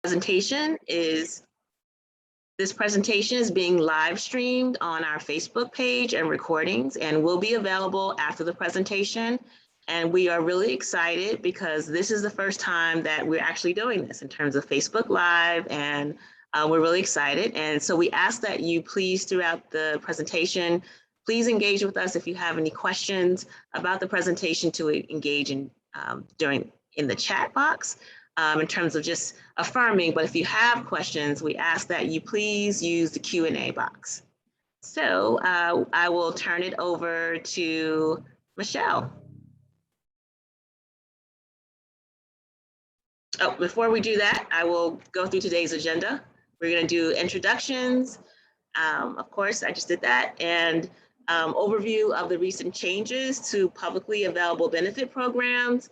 Presentation is This presentation is being live streamed on our Facebook page and recordings and will be available after the presentation. And we are really excited because this is the first time that we're actually doing this in terms of Facebook Live, and we're really excited. And so we ask that you please, throughout the presentation, please engage with us if you have any questions about the presentation, to engage in in the chat box. In terms of just affirming, but if you have questions, we ask that you please use the Q&A box. So I will turn it over to Michelle. Oh, before we do that, I will go through today's agenda. We're going to do introductions. Of course, I just did that. And overview of the recent changes to publicly available benefit programs,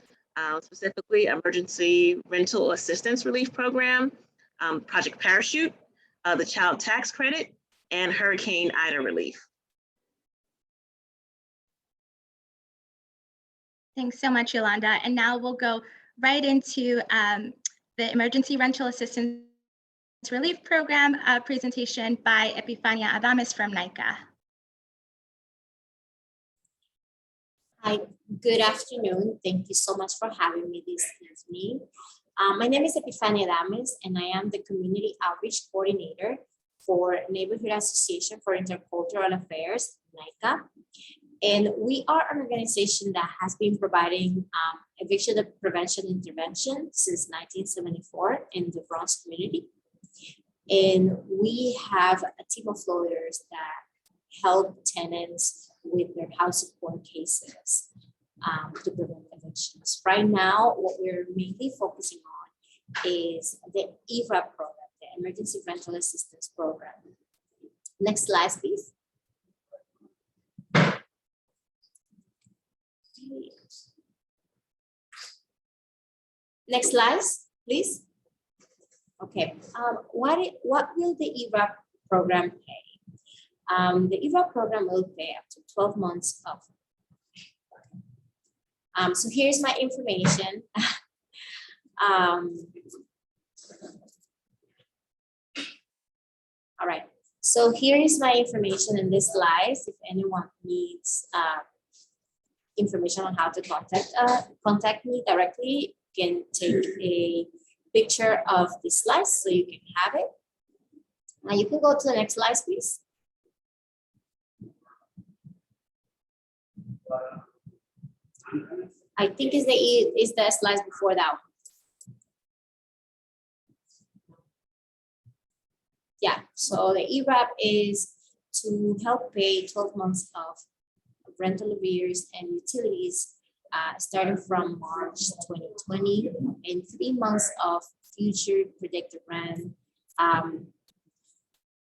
specifically Emergency Rental Assistance Relief Program, Project Parachute, the Child Tax Credit, and Hurricane Ida relief. Thanks so much, Yolanda. And now we'll go right into the Emergency Rental Assistance Relief Program presentation by Epifania Adames from NICA. Hi, good afternoon. Thank you so much for having me this evening. My name is Epifania Adames, and I am the Community Outreach Coordinator for Neighborhood Association for Intercultural Affairs, NICA. And we are an organization that has been providing eviction prevention intervention since 1974 in the Bronx community. And we have a team of lawyers that help tenants with their house support cases to prevent evictions. Right now, what we're mainly focusing on is the Ewrap program, the Emergency Rental Assistance Program. Next slide, please. Next slide, please. Okay, what will the Evap program pay? The Evap program will pay up to 12 months of. So here's my information. All right, so here is my information in this slide. If anyone needs information on how to contact me directly, you can take a picture of this slide so you can have it. Now you can go to the next slide, please. I think is the slides before that one. Yeah, so the Ewrap is to help pay 12 months of rental arrears and utilities starting from March 2020 and 3 months of future predicted rent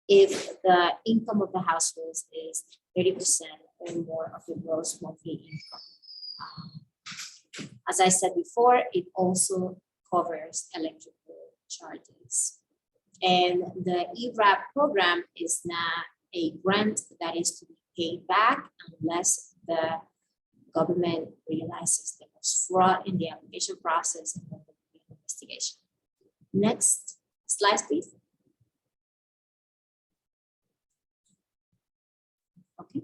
if the income of the household is 30% or more of the gross monthly income. As I said before, it also covers electrical charges. And the Ewrap program is not a grant that is to be paid back unless the government realizes there was fraud in the application process and the investigation. Next slide, please. Okay.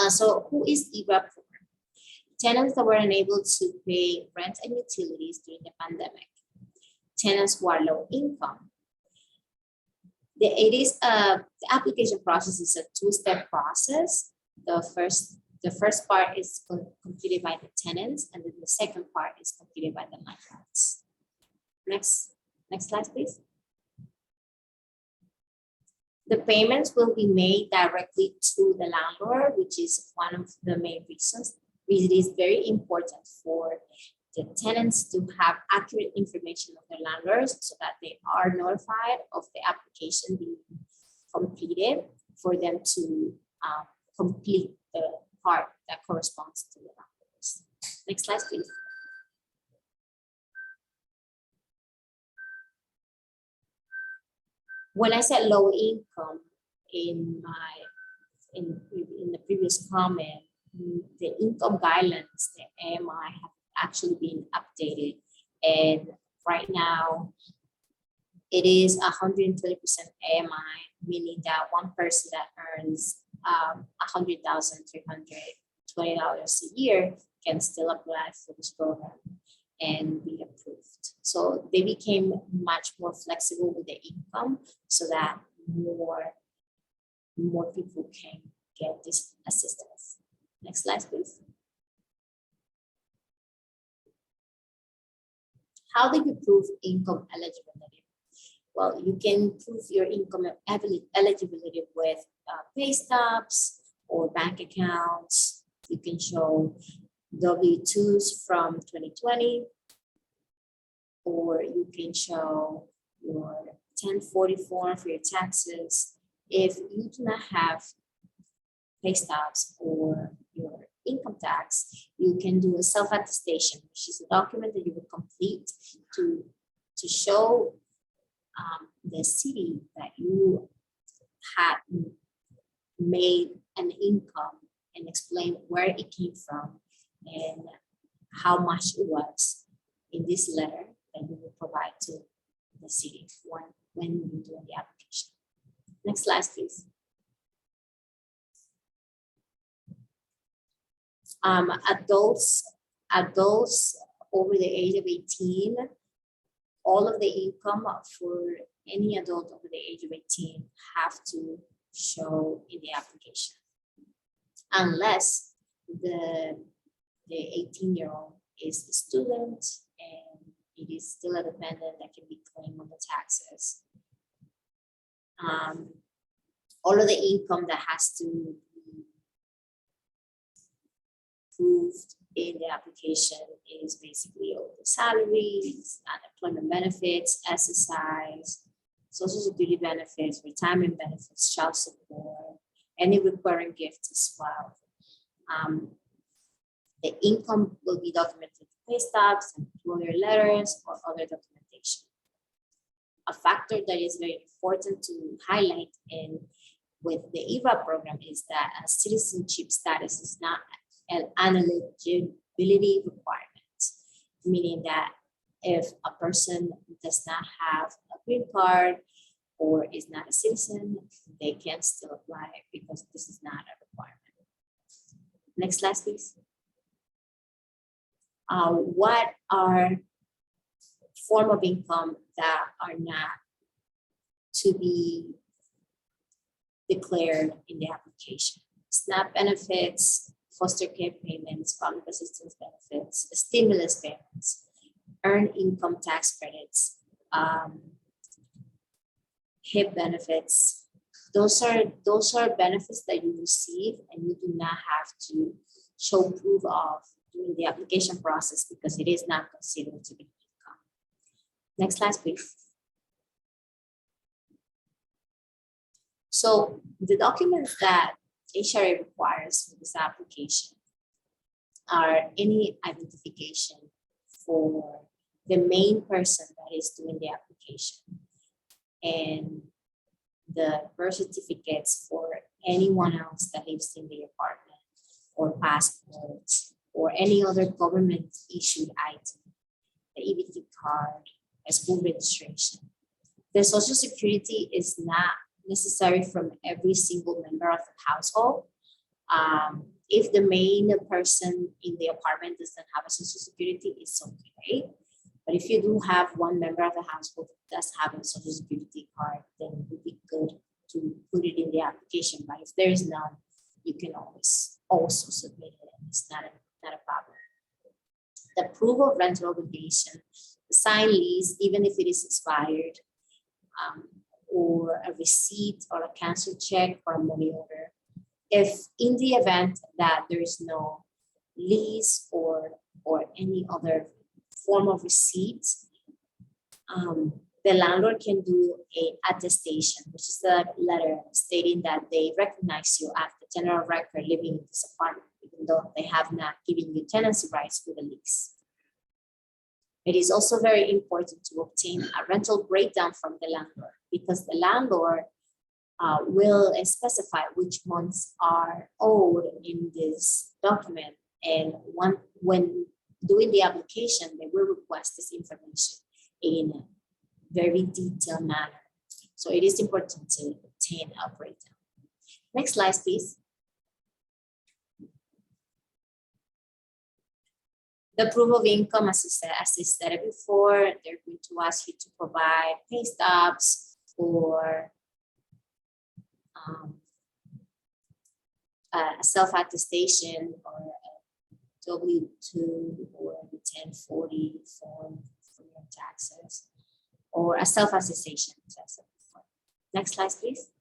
So who is Evap Program? Tenants that were unable to pay rent and utilities during the pandemic. Tenants who are low income. The application process is a two-step process. The first part is completed by the tenants, and then the second part is completed by the landlords. Next slide, please. The payments will be made directly to the landlord, which is one of the main reasons. It is very important for the tenants to have accurate information of their landlords so that they are notified of the application being completed for them to complete the part that corresponds to the landlords. Next slide, please. When I said low income in the previous comment, the income guidelines, the AMI, have actually been updated, and right now it is 120% AMI, meaning that one person that earns $100,320 a year can still apply for this program and be approved. So they became much more flexible with the income so that more people can get this assistance. Next slide, please. How do you prove income eligibility? Well, you can prove your income eligibility with pay stubs or bank accounts. You can show W-2s from 2020, or you can show your 1040 form for your taxes. If you do not have pay stubs or your income tax, you can do a self-attestation, which is a document that you will complete to show the city that you had made an income and explain where it came from and how much it was in this letter that you will provide to the city when you do the application. Next slide, please. Adults over the age of 18, all of the income for any adult over the age of 18 have to show in the application, unless the 18-year-old is a student and it is still a dependent that can be claimed on the taxes. All of the income that has to be proved in the application is basically all the salaries, unemployment benefits, SSIs, Social Security benefits, retirement benefits, child support, any recurring gifts as well. The income will be documented with pay stubs, employer letters, or other documentation. A factor that is very important to highlight with the Ewrap program is that a citizenship status is not an eligibility requirement, meaning that if a person does not have a green card or is not a citizen, they can still apply because this is not a requirement. Next slide, please. What are form of income that are not to be declared in the application? SNAP benefits, foster care payments, public assistance benefits, stimulus payments, earned income tax credits, HIP benefits. Those are benefits that you receive and you do not have to show proof of during the application process because it is not considered to be income. Next slide, please. So the documents that HRA requires for this application are any identification for the main person that is doing the application and the birth certificates for anyone else that lives in the apartment or passports or any other government issued item, the EBT card, a school registration. The Social Security is not necessary from every single member of the household. If the main person in the apartment doesn't have a Social Security, it's okay. But if you do have one member of the household that does have a Social Security card, then it would be good to put it in the application. But if there is none, you can always also submit it, and it's not a problem. The proof of rental obligation, the signed lease, even if it is expired, or a receipt or a canceled check or a money order. If in the event that there is no lease or any other form of receipt, the landlord can do an attestation, which is a letter stating that they recognize you as the tenant of record living in this apartment, even though they have not given you tenancy rights with a lease. It is also very important to obtain a rental breakdown from the landlord because the landlord will specify which months are owed in this document. And when doing the application, they will request this information in very detailed manner. So it is important to obtain a breakdown. Next slide, please. The proof of income, as I said before, they're going to ask you to provide pay stubs or a self-attestation or a W-2 or a 1040 form for your taxes, or a self-attestation. Next slide, please.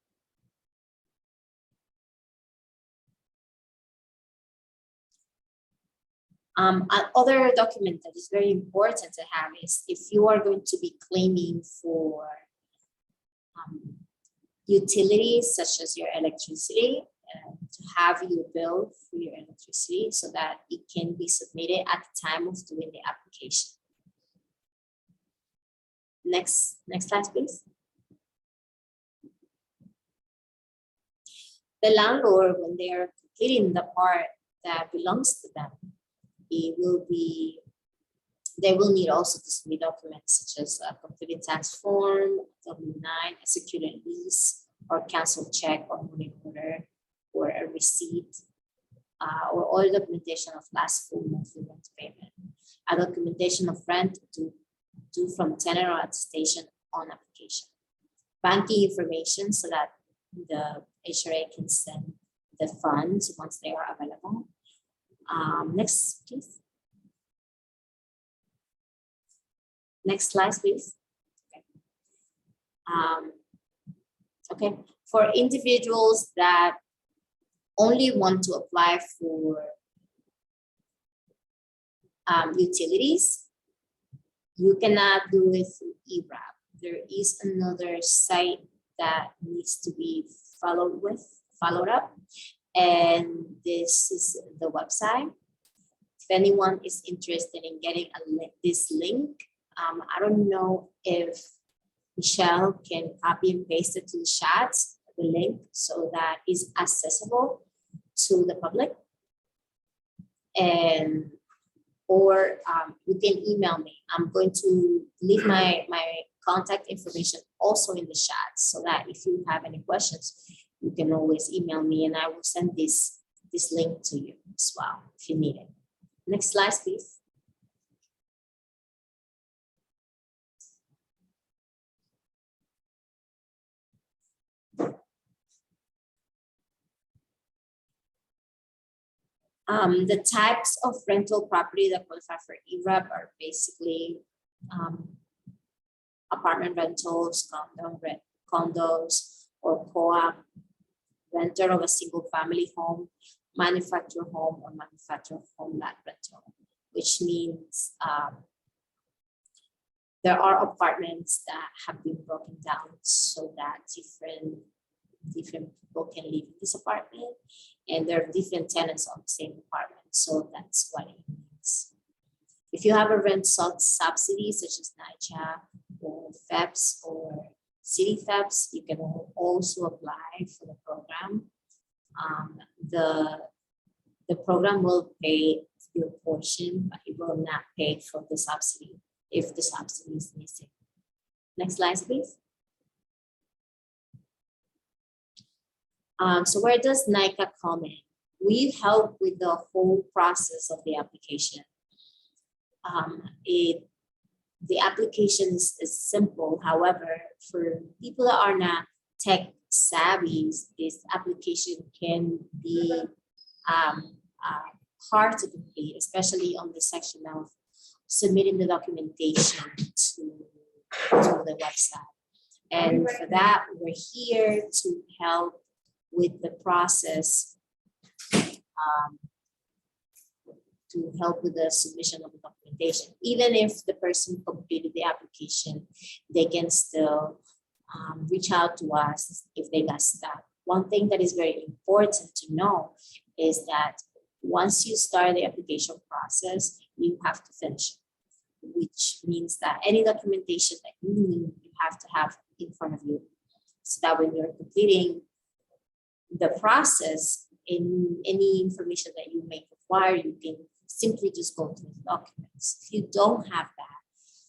Another document that is very important to have is if you are going to be claiming for utilities such as your electricity, to have your bill for your electricity so that it can be submitted at the time of doing the application. Next slide, please. The landlord, when they are completing the part that belongs to them, they will need also to submit documents such as a completed tax form, W-9, a secured lease, or canceled check or money order, or a receipt, or all documentation of last full monthly rent payment. A documentation of rent due from tenant or attestation on application. Banking information so that the HRA can send the funds once they are available. Next, please. Next slide, please. Okay. For individuals that only want to apply for utilities, you cannot do it through Ewrap. There is another site that needs to be followed up, and this is the website. If anyone is interested in getting this link, I don't know if Michelle can copy and paste it to the chat, the link, so that is accessible to the public. And or you can email me. I'm going to leave my contact information also in the chat so that if you have any questions, you can always email me and I will send this link to you as well if you need it. Next slide, please. The types of rental property that qualify for Ewrap are basically apartment rentals, condos, or co-op, renter of a single family home, manufactured home, or manufactured homeland rental, which means there are apartments that have been broken down so that different people can live in this apartment, and there are different tenants on the same apartment. So that's what it means. If you have a rent subsidy such as NYCHA or FEPS or City FEPS, you can also apply for the program. The program will pay your portion, but it will not pay for the subsidy if the subsidy is missing. Next slide, please. So where does NYCHA come in? We help with the whole process of the application. The application is simple. However, for people that are not tech savvy, this application can be hard to complete, especially on the section of submitting the documentation to the website. And for that, we're here to help with the process, to help with the submission of the documentation. Even if the person completed the application, they can still reach out to us if they got stuck. One thing that is very important to know is that once you start the application process, you have to finish it, which means that any documentation that you need, you have to have in front of you, so that when you're completing the process, in any information that you may require, you can simply just go through the documents. If you don't have that,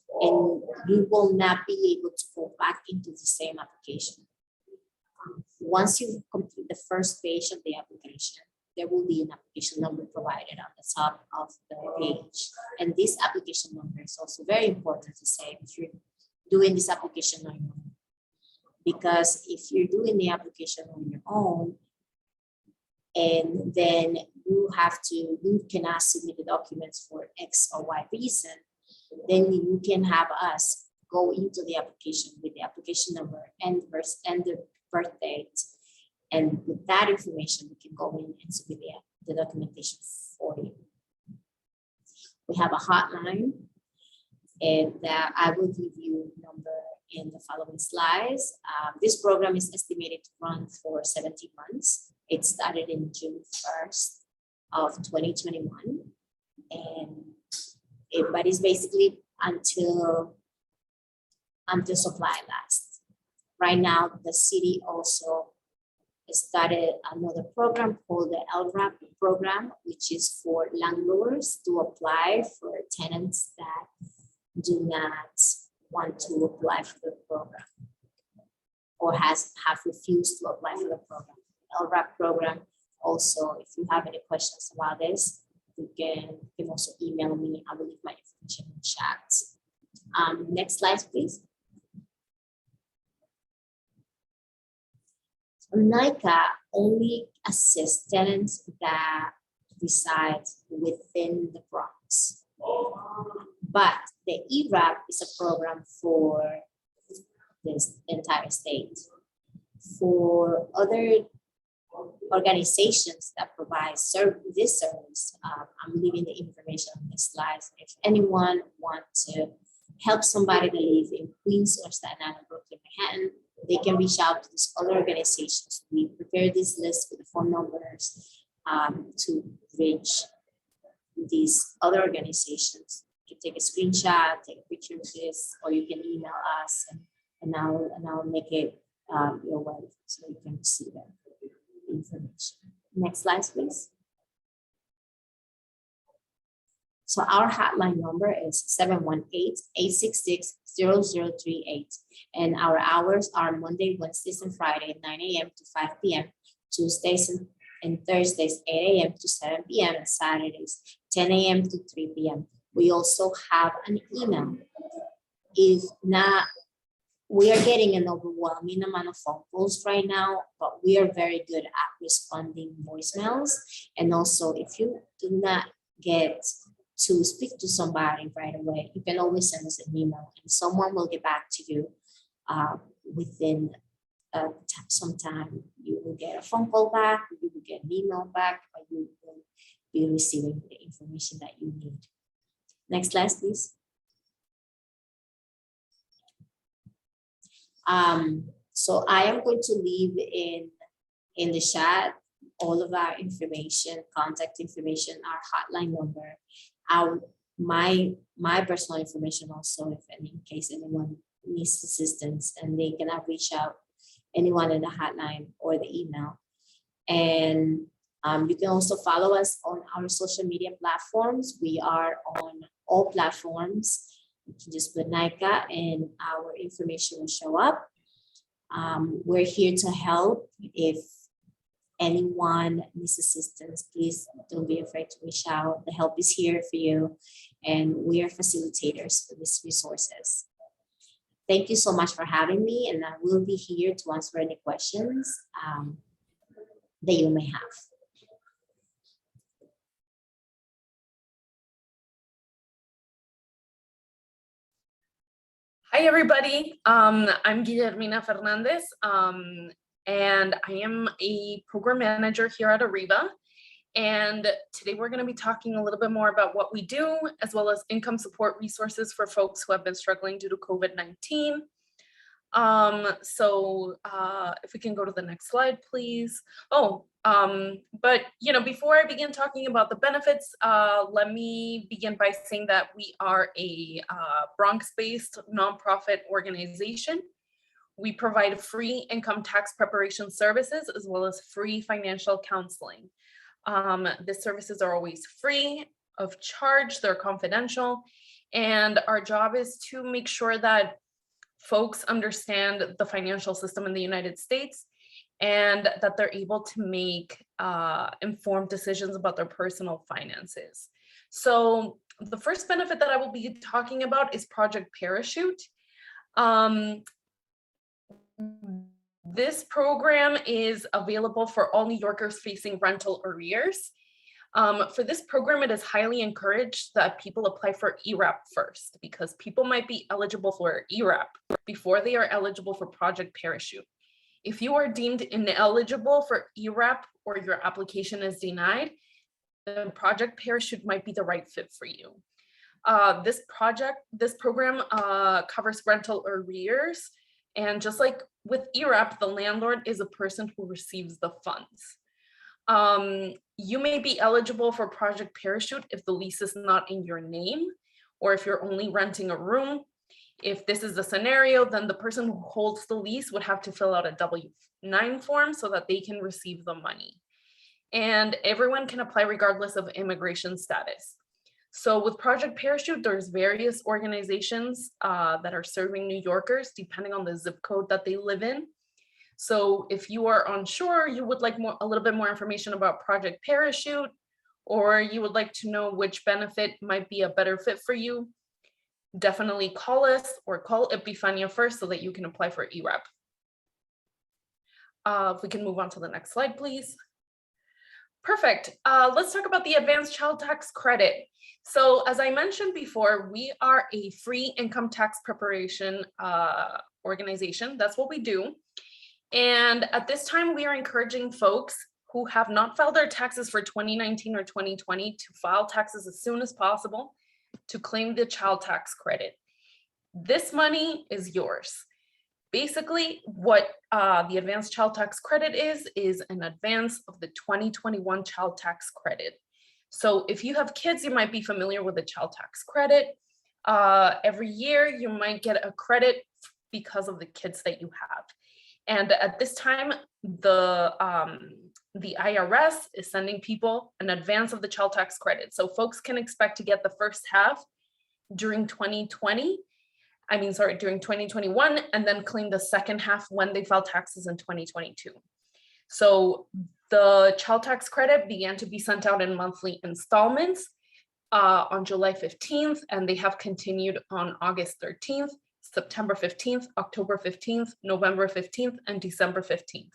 and you will not be able to go back into the same application. Once you complete the first page of the application, there will be an application number provided on the top of the page. And this application number is also very important to say if you're doing this application on your own. Because if you're doing the application on your own, and then you cannot submit the documents for X or Y reason, then you can have us go into the application with the application number and the birth date. And with that information, we can go in and submit the documentation for you. We have a hotline, and I will give you a number in the following slides. This program is estimated to run for 17 months. It started in June 1st of 2021, but it's basically until supply lasts. Right now, the city also started another program called the Ewrap program, which is for landlords to apply for tenants that do not want to apply for the program or have refused to apply for the program. Ewrap program. Also, if you have any questions about this, you can also email me. I will leave my information in the chat. Next slide, please. NICA only assists tenants that reside within the Bronx. But the Ewrap is a program for this entire state. For other organizations that provide this service, I'm leaving the information on this slide. If anyone wants to help somebody to live in Queens or Staten Island, Brooklyn, Manhattan, they can reach out to these other organizations. We prepare this list with the phone numbers to reach these other organizations. You can take a screenshot, take a picture of this, or you can email us, and I'll make it your way so you can see that information. Next slide, please. So our hotline number is 718-866-0038. And our hours are Monday, Wednesdays, and Friday, 9 a.m. to 5 p.m. Tuesdays and Thursdays, 8 a.m. to 7 p.m. and Saturdays, 10 a.m. to 3 p.m. We also have an email. If not, we are getting an overwhelming amount of phone calls right now, but we are very good at responding voicemails. And also, if you do not get to speak to somebody right away, you can always send us an email and someone will get back to you within some time. You will get a phone call back, you will get an email back, or you will be receiving the information that you need. Next slide, please. So I am going to leave in the chat all of our information, contact information, our hotline number, my personal information also, if in case anyone needs assistance, and they can reach out anyone in the hotline or the email. And you can also follow us on our social media platforms. We are on all platforms. You can just put NICA and our information will show up. We're here to help. If anyone needs assistance, please don't be afraid to reach out. The help is here for you, and we are facilitators for these resources. Thank you so much for having me, and I will be here to answer any questions that you may have. Hi, everybody. I'm Guillermina Fernandez, and I am a program manager here at Arriba. And today we're going to be talking a little bit more about what we do, as well as income support resources for folks who have been struggling due to COVID-19. If we can go to the next slide, please. But before I begin talking about the benefits, let me begin by saying that we are a Bronx-based nonprofit organization. We provide free income tax preparation services as well as free financial counseling. The services are always free of charge, they're confidential, And our job is to make sure that folks understand the financial system in the United States and that they're able to make informed decisions about their personal finances. So the first benefit that I will be talking about is Project Parachute. This program is available for all New Yorkers facing rental arrears. For this program, it is highly encouraged that people apply for Ewrap first, because people might be eligible for Ewrap before they are eligible for Project Parachute. If you are deemed ineligible for Ewrap or your application is denied, then Project Parachute might be the right fit for you. This program covers rental arrears, and just like with Ewrap, the landlord is a person who receives the funds. You may be eligible for Project Parachute if the lease is not in your name, or if you're only renting a room. If this is the scenario, then the person who holds the lease would have to fill out a W-9 form so that they can receive the money. And everyone can apply regardless of immigration status. So with Project Parachute, there's various organizations that are serving New Yorkers depending on the zip code that they live in. So if you are unsure, you would like a little bit more information about Project Parachute, or you would like to know which benefit might be a better fit for you, definitely call us or call Epifania first so that you can apply for Ewrap. If we can move on to the next slide, please. Perfect. Let's talk about the Advanced Child Tax Credit. So as I mentioned before, we are a free income tax preparation organization. That's what we do. And at this time, we are encouraging folks who have not filed their taxes for 2019 or 2020 to file taxes as soon as possible to claim the child tax credit. This money is yours. Basically, what the Advanced Child Tax Credit is an advance of the 2021 child tax credit. So if you have kids, you might be familiar with the child tax credit. Every year, you might get a credit because of the kids that you have. And at this time, the IRS is sending people an advance of the child tax credit. So folks can expect to get the first half during 2021, and then claim the second half when they file taxes in 2022. So the child tax credit began to be sent out in monthly installments on July 15th, and they have continued on August 13th. September 15th, October 15th, November 15th, and December 15th.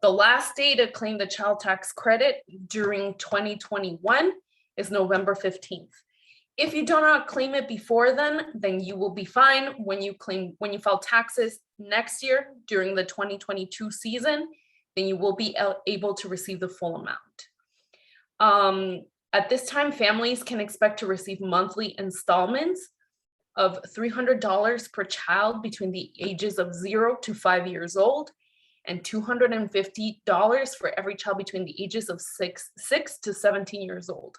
The last day to claim the child tax credit during 2021 is November 15th. If you do not claim it before then you will be fine when you file taxes next year during the 2022 season, then you will be able to receive the full amount. At this time, families can expect to receive monthly installments of $300 per child between the ages of 0 to 5 years old, and $250 for every child between the ages of 6 to 17 years old.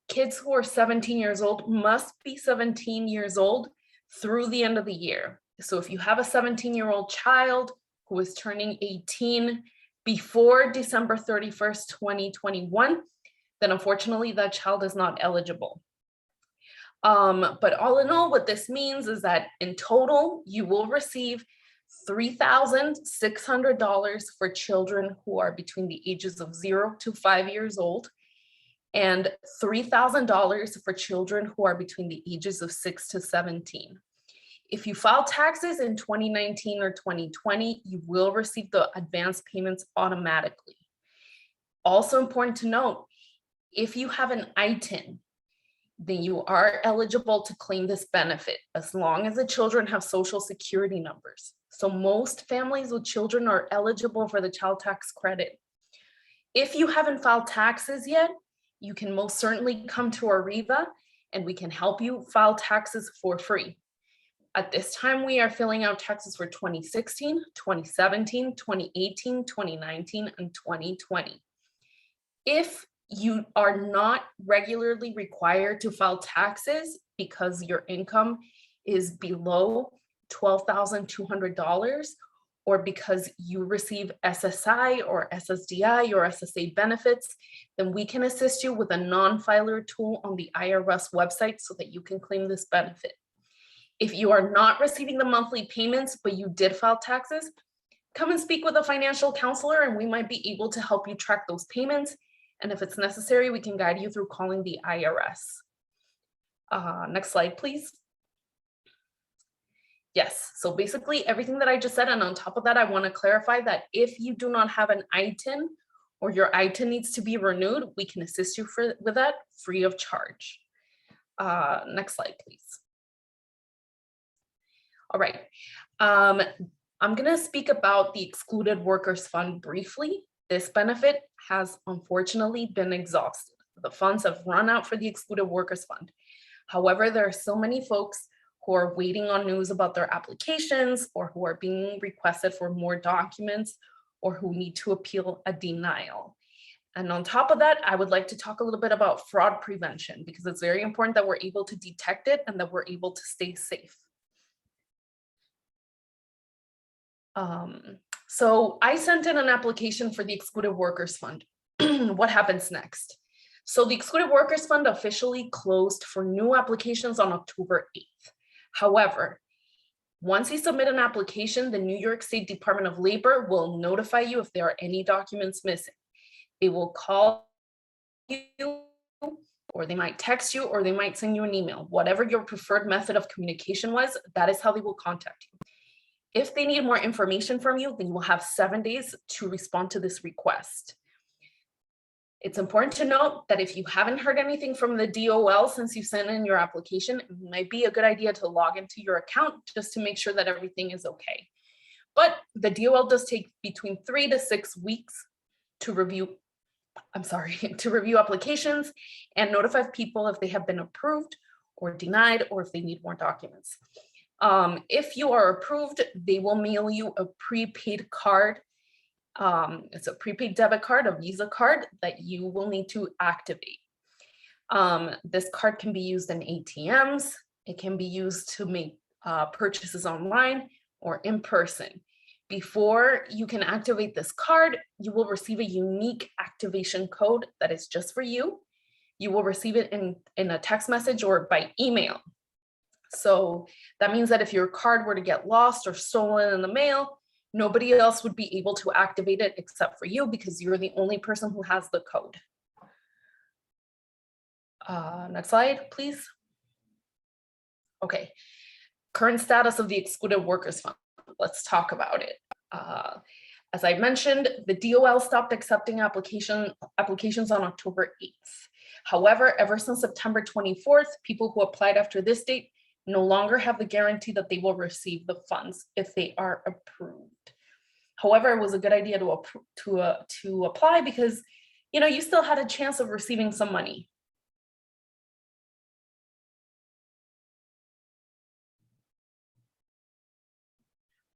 Kids who are 17 years old must be 17 years old through the end of the year. So if you have a 17-year-old child who is turning 18 before December 31st, 2021, then unfortunately that child is not eligible. But all in all, what this means is that in total, you will receive $3,600 for children who are between the ages of 0 to 5 years old, and $3,000 for children who are between the ages of 6 to 17. If you file taxes in 2019 or 2020, you will receive the advance payments automatically. Also important to note, if you have an ITIN, then you are eligible to claim this benefit as long as the children have social security numbers. So most families with children are eligible for the child tax credit. If you haven't filed taxes yet, you can most certainly come to Arriva and we can help you file taxes for free. At this time, we are filling out taxes for 2016, 2017, 2018, 2019, and 2020. If you are not regularly required to file taxes because your income is below $12,200, or because you receive SSI or SSDI or SSA benefits, then we can assist you with a non-filer tool on the IRS website so that you can claim this benefit. If you are not receiving the monthly payments, but you did file taxes, come and speak with a financial counselor and we might be able to help you track those payments. And if it's necessary, we can guide you through calling the IRS. Next slide, please. Yes, so basically everything that I just said, and on top of that, I want to clarify that if you do not have an ITIN or your ITIN needs to be renewed, we can assist you with that free of charge. Next slide, please. All right, I'm going to speak about the Excluded Workers Fund briefly. This benefit has unfortunately been exhausted. The funds have run out for the Excluded Workers Fund. However, there are so many folks who are waiting on news about their applications or who are being requested for more documents or who need to appeal a denial. And on top of that, I would like to talk a little bit about fraud prevention because it's very important that we're able to detect it and that we're able to stay safe. So I sent in an application for the Excluded Workers Fund. What happens next? So the Excluded Workers Fund officially closed for new applications on October 8th. However, once you submit an application, the New York State Department of Labor will notify you if there are any documents missing. They will call you, or they might text you, or they might send you an email. Whatever your preferred method of communication was, that is how they will contact you. If they need more information from you, then you will have 7 days to respond to this request. It's important to note that if you haven't heard anything from the DOL since you sent in your application, it might be a good idea to log into your account just to make sure that everything is okay. But the DOL does take between 3 to 6 weeks to review, to review applications and notify people if they have been approved or denied or if they need more documents. If you are approved, they will mail you a prepaid card. It's a prepaid debit card, a Visa card that you will need to activate. This card can be used in ATMs. It can be used to make purchases online or in person. Before you can activate this card, you will receive a unique activation code that is just for you. You will receive it in a text message or by email. So that means that if your card were to get lost or stolen in the mail, nobody else would be able to activate it except for you because you're the only person who has the code. Next slide, please. Okay, current status of the Excluded Workers Fund. Let's talk about it. As I mentioned, the DOL stopped accepting applications on October 8th. However, ever since September 24th, people who applied after this date no longer have the guarantee that they will receive the funds if they are approved. However, it was a good idea to apply because, you know, you still had a chance of receiving some money.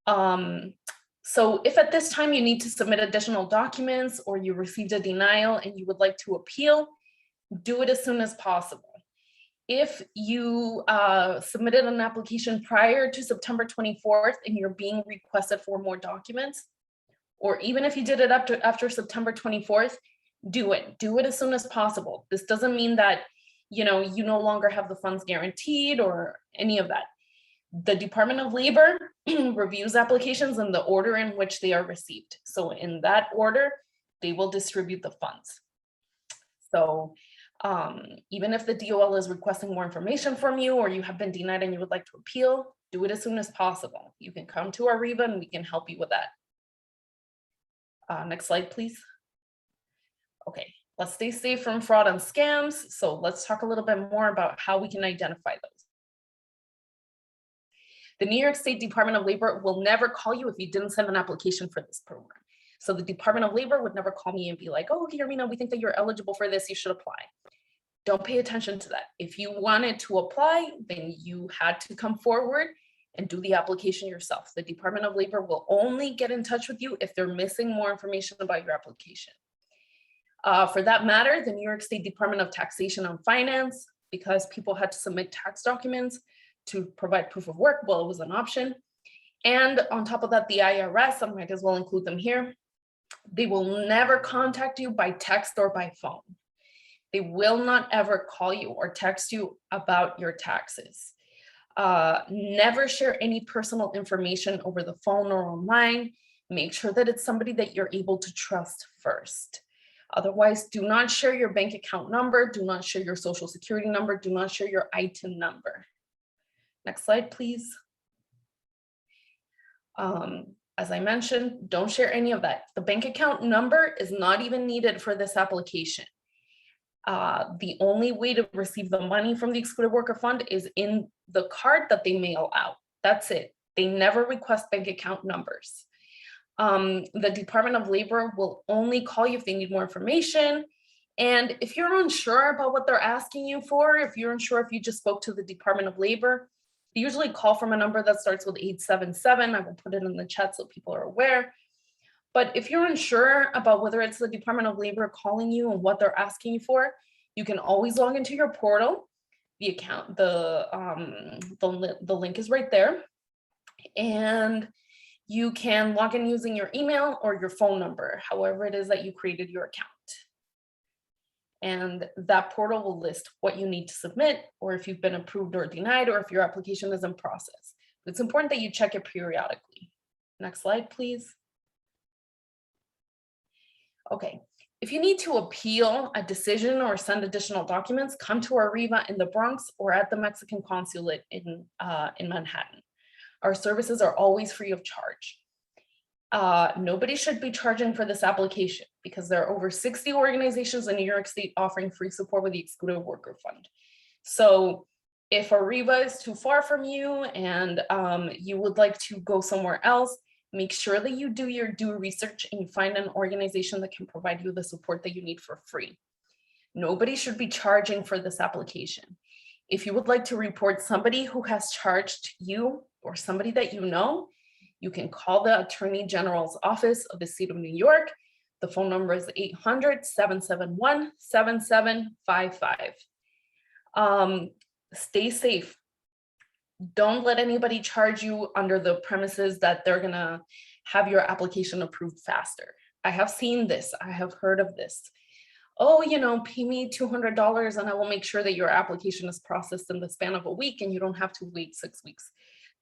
So if at this time you need to submit additional documents or you received a denial and you would like to appeal, do it as soon as possible. If you submitted an application prior to September 24th and you're being requested for more documents, or even if you did it after September 24th, do it as soon as possible. This doesn't mean that, you know, you no longer have the funds guaranteed or any of that. The Department of Labor reviews applications in the order in which they are received. So in that order, they will distribute the funds. So even if the DOL is requesting more information from you or you have been denied and you would like to appeal, do it as soon as possible. You can come to Arriba and we can help you with that. Next slide, please. Okay, let's stay safe from fraud and scams. So let's talk a little bit more about how we can identify those. The New York State Department of Labor will never call you if you didn't send an application for this program. So the Department of Labor would never call me and be like, oh, Guillermina, we think that you're eligible for this, you should apply. Don't pay attention to that. If you wanted to apply, then you had to come forward and do the application yourself. The Department of Labor will only get in touch with you if they're missing more information about your application. For that matter, the New York State Department of Taxation and Finance, because people had to submit tax documents to provide proof of work, well, it was an option. And on top of that, the IRS, I might as well include them here. They will never contact you by text or by phone. They will not ever call you or text you about your taxes. Never share any personal information over the phone or online. Make sure that it's somebody that you're able to trust first. Otherwise, do not share your bank account number. Do not share your social security number. Do not share your ITIN number. Next slide, please. As I mentioned, don't share any of that. The bank account number is not even needed for this application. The only way to receive the money from the Excluded Worker Fund is in the card that they mail out. That's it. They never request bank account numbers. The Department of Labor will only call you if they need more information. And if you're unsure about what they're asking you for, if you're unsure if you just spoke to the Department of Labor, they usually call from a number that starts with 877. I will put it in the chat so people are aware. But if you're unsure about whether it's the Department of Labor calling you and what they're asking you for, you can always log into your portal. The account, the link is right there. And you can log in using your email or your phone number, however it is that you created your account. And that portal will list what you need to submit, or if you've been approved or denied, or if your application is in process. It's important that you check it periodically. Next slide, please. Okay, if you need to appeal a decision or send additional documents, come to our REVA in the Bronx or at the Mexican consulate in Manhattan. Our services are always free of charge. Nobody should be charging for this application because there are over 60 organizations in New York State offering free support with the Excluded Worker Fund. So if a REVA is too far from you and you would like to go somewhere else, make sure that you do your due research and you find an organization that can provide you the support that you need for free. Nobody should be charging for this application. If you would like to report somebody who has charged you or somebody that you know, you can call the Attorney General's office of the state of New York. The phone number is 800-771-7755. Stay safe. Don't let anybody charge you under the premises that they're gonna have your application approved faster. I have seen this, I have heard of this. Oh, you know, pay me $200 and I will make sure that your application is processed in the span of a week and you don't have to wait 6 weeks.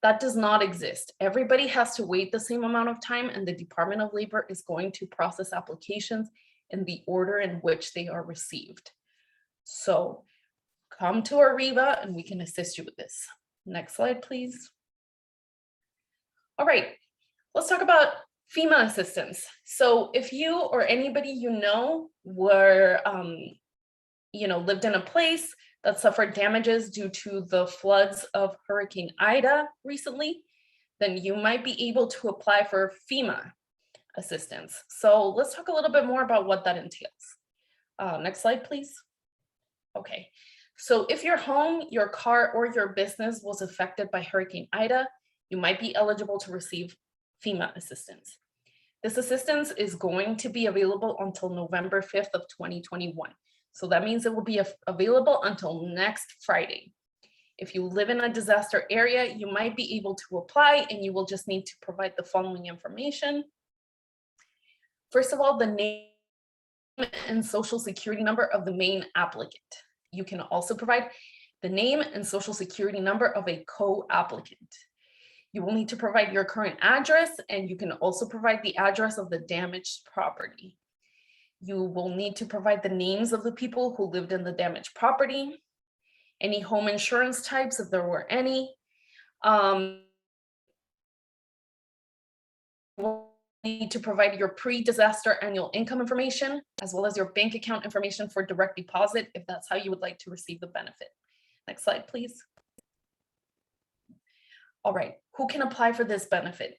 That does not exist. Everybody has to wait the same amount of time, and the Department of Labor is going to process applications in the order in which they are received. So come to our REVA and we can assist you with this. Next slide, please. All right, let's talk about FEMA assistance. So if you or anybody you know were, lived in a place that suffered damages due to the floods of Hurricane Ida recently, then you might be able to apply for FEMA assistance. So let's talk a little bit more about what that entails. Next slide, please. Okay, so if your home, your car, or your business was affected by Hurricane Ida, you might be eligible to receive FEMA assistance. This assistance is going to be available until November 5th of 2021. So that means it will be available until next Friday. If you live in a disaster area, you might be able to apply and you will just need to provide the following information. First of all, the name and social security number of the main applicant. You can also provide the name and social security number of a co-applicant. You will need to provide your current address, and you can also provide the address of the damaged property. You will need to provide the names of the people who lived in the damaged property, any home insurance types, if there were any. You will need to provide your pre-disaster annual income information, as well as your bank account information for direct deposit, if that's how you would like to receive the benefit. Next slide, please. All right, who can apply for this benefit?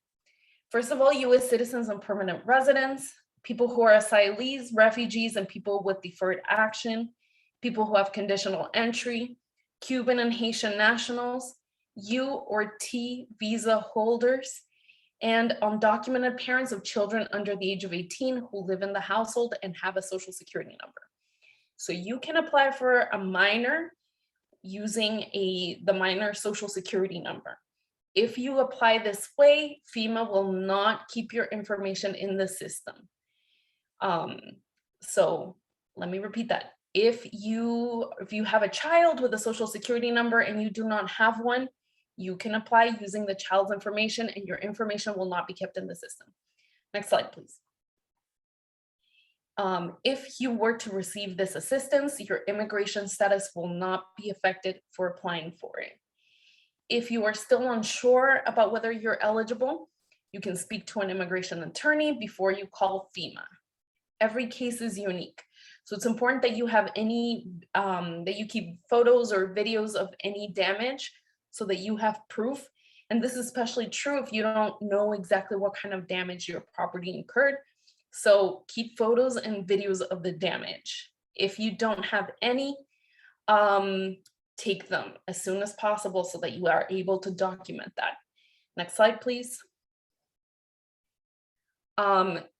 First of all, US citizens and permanent residents, people who are asylees, refugees, and people with deferred action, people who have conditional entry, Cuban and Haitian nationals, U or T visa holders, and undocumented parents of children under the age of 18 who live in the household and have a social security number. So you can apply for a minor using the minor social security number. If you apply this way, FEMA will not keep your information in the system. So let me repeat that. If you have a child with a social security number and you do not have one, you can apply using the child's information and your information will not be kept in the system. Next slide, please. If you were to receive this assistance, your immigration status will not be affected for applying for it. If you are still unsure about whether you're eligible, you can speak to an immigration attorney before you call FEMA. Every case is unique. So it's important that you have that you keep photos or videos of any damage so that you have proof. And this is especially true if you don't know exactly what kind of damage your property incurred. So keep photos and videos of the damage. If you don't have any, take them as soon as possible so that you are able to document that. Next slide, please.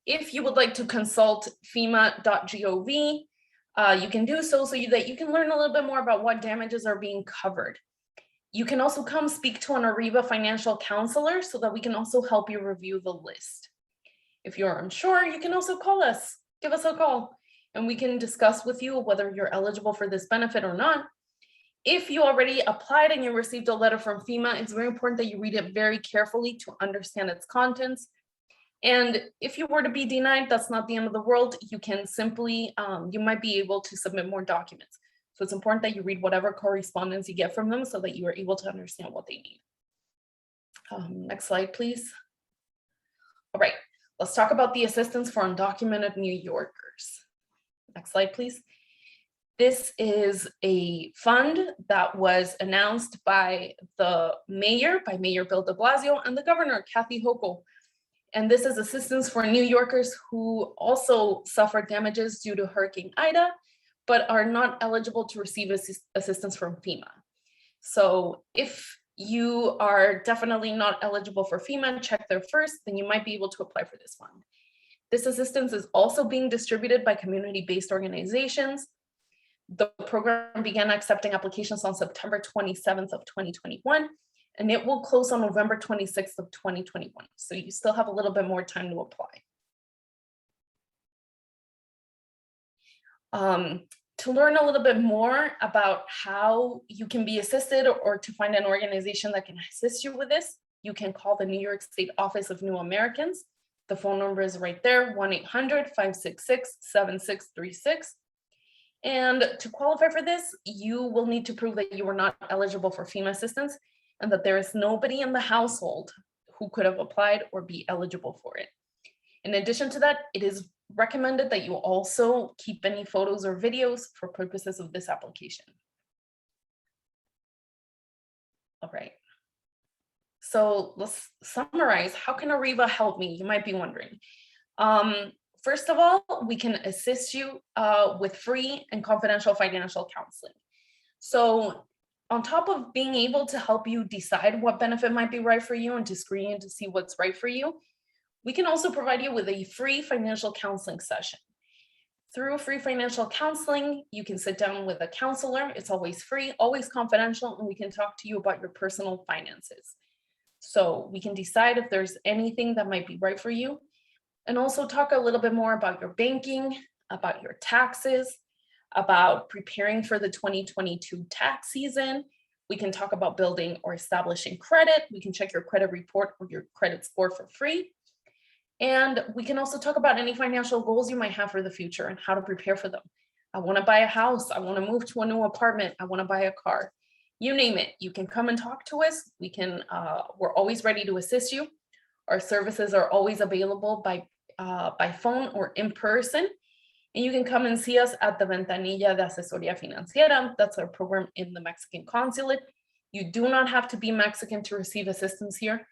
If you would like to consult FEMA.gov, you can do so that you can learn a little bit more about what damages are being covered. You can also come speak to an Arriba financial counselor so that we can also help you review the list. If you're unsure, you can also call us, give us a call, and we can discuss with you whether you're eligible for this benefit or not. If you already applied and you received a letter from FEMA, it's very important that you read it very carefully to understand its contents. And if you were to be denied, that's not the end of the world. You can simply, you might be able to submit more documents. So it's important that you read whatever correspondence you get from them so that you are able to understand what they need. Next slide, please. All right, let's talk about the assistance for undocumented New Yorkers. Next slide, please. This is a fund that was announced by the mayor, Mayor Bill de Blasio, and the governor, Kathy Hochul. And this is assistance for New Yorkers who also suffered damages due to Hurricane Ida, but are not eligible to receive assistance from FEMA. So if you are definitely not eligible for FEMA, check there first, then you might be able to apply for this fund. This assistance is also being distributed by community-based organizations. The program began accepting applications on September 27th of 2021, and it will close on November 26th of 2021. So you still have a little bit more time to apply. To learn a little bit more about how you can be assisted or to find an organization that can assist you with this, you can call the New York State Office of New Americans. The phone number is right there, 1-800-566-7636. And to qualify for this, you will need to prove that you are not eligible for FEMA assistance and that there is nobody in the household who could have applied or be eligible for it. In addition to that, it is recommended that you also keep any photos or videos for purposes of this application. All right. So let's summarize. How can Arriba help me? You might be wondering. First of all, we can assist you with free and confidential financial counseling. So on top of being able to help you decide what benefit might be right for you and to screen you to see what's right for you, we can also provide you with a free financial counseling session. Through free financial counseling, you can sit down with a counselor. It's always free, always confidential, and we can talk to you about your personal finances. So we can decide if there's anything that might be right for you, and also talk a little bit more about your banking, about your taxes, about preparing for the 2022 tax season. We can talk about building or establishing credit. We can check your credit report or your credit score for free. And we can also talk about any financial goals you might have for the future and how to prepare for them. I want to buy a house. I want to move to a new apartment. I want to buy a car. You name it. You can come and talk to us. We can. We're always ready to assist you. Our services are always available by phone or in person. And you can come and see us at the Ventanilla de Asesoría Financiera. That's our program in the Mexican consulate. You do not have to be Mexican to receive assistance here.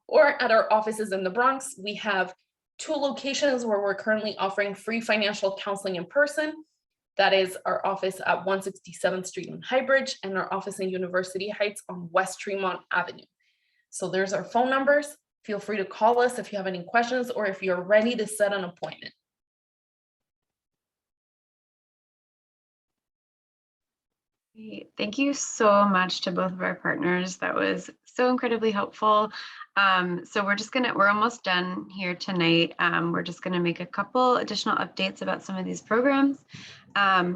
Or at our offices in the Bronx, we have 2 locations where we're currently offering free financial counseling in person. That is our office at 167th Street in Highbridge and our office in University Heights on West Tremont Avenue. So there's our phone numbers. Feel free to call us if you have any questions or if you're ready to set an appointment. Thank you so much to both of our partners. That was So incredibly helpful. So we're almost done here tonight. We're just gonna make a couple additional updates about some of these programs.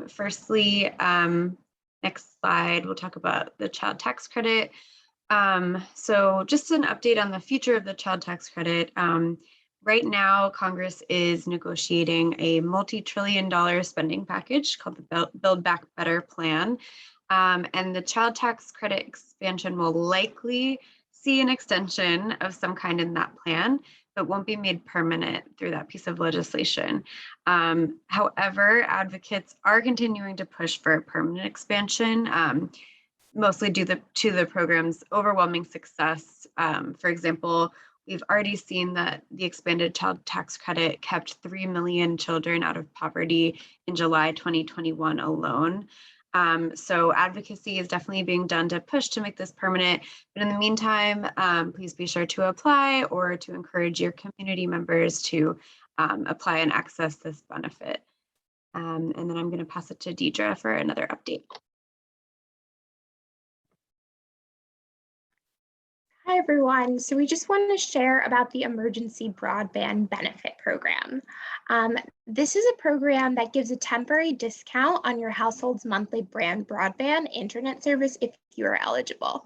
Firstly, next slide, we'll talk about the child tax credit. So just an update on the future of the child tax credit. Right now, Congress is negotiating a multi-trillion-dollar spending package called the Build Back Better plan. And the child tax credit expansion will likely see an extension of some kind in that plan, but won't be made permanent through that piece of legislation. However, advocates are continuing to push for a permanent expansion, mostly due to the program's overwhelming success. For example, we've already seen that the expanded child tax credit kept 3 million children out of poverty in July 2021 alone. So advocacy is definitely being done to push to make this permanent. But in the meantime, please be sure to apply or to encourage your community members to apply and access this benefit. And then I'm going to pass it to Deidre for another update. Hi, everyone. So we just want to share about the Emergency Broadband Benefit Program. This is a program that gives a temporary discount on your household's monthly broadband internet service if you are eligible.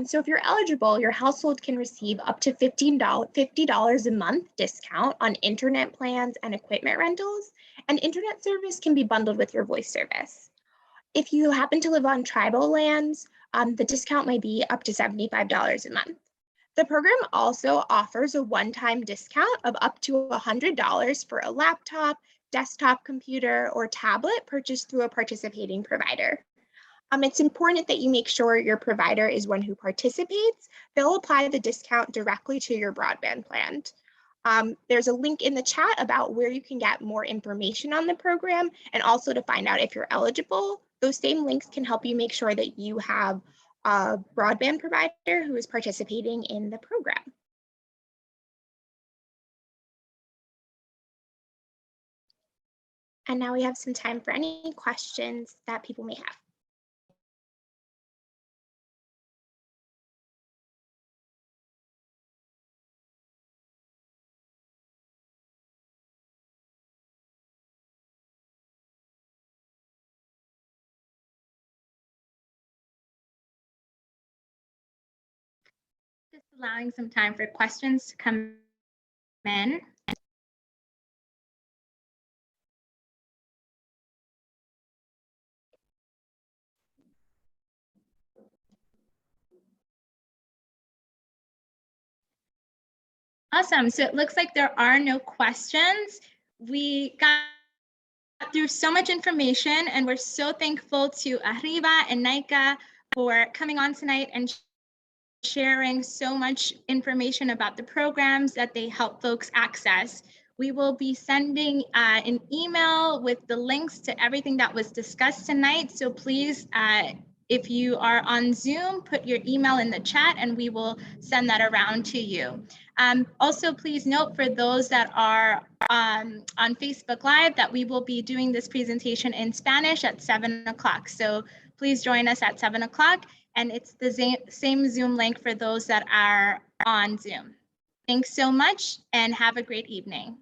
So if you're eligible, your household can receive up to $50 a month discount on internet plans and equipment rentals, and internet service can be bundled with your voice service. If you happen to live on tribal lands, the discount may be up to $75 a month. The program also offers a one-time discount of up to $100 for a laptop, desktop computer, or tablet purchased through a participating provider. It's important that you make sure your provider is one who participates. They'll apply the discount directly to your broadband plan. There's a link in the chat about where you can get more information on the program and also to find out if you're eligible. Those same links can help you make sure that you have a broadband provider who is participating in the program. And now we have some time for any questions that people may have. Just allowing some time for questions to come in. Awesome. So it looks like there are no questions. We got through so much information and we're so thankful to Arriba and Naika for coming on tonight and sharing so much information about the programs that they help folks access. We will be sending an email with the links to everything that was discussed tonight. So please, if you are on Zoom, put your email in the chat and we will send that around to you. Also, please note for those that are on Facebook Live that we will be doing this presentation in Spanish at 7 o'clock. So please join us at 7 o'clock. And it's the same Zoom link for those that are on Zoom. Thanks so much and have a great evening.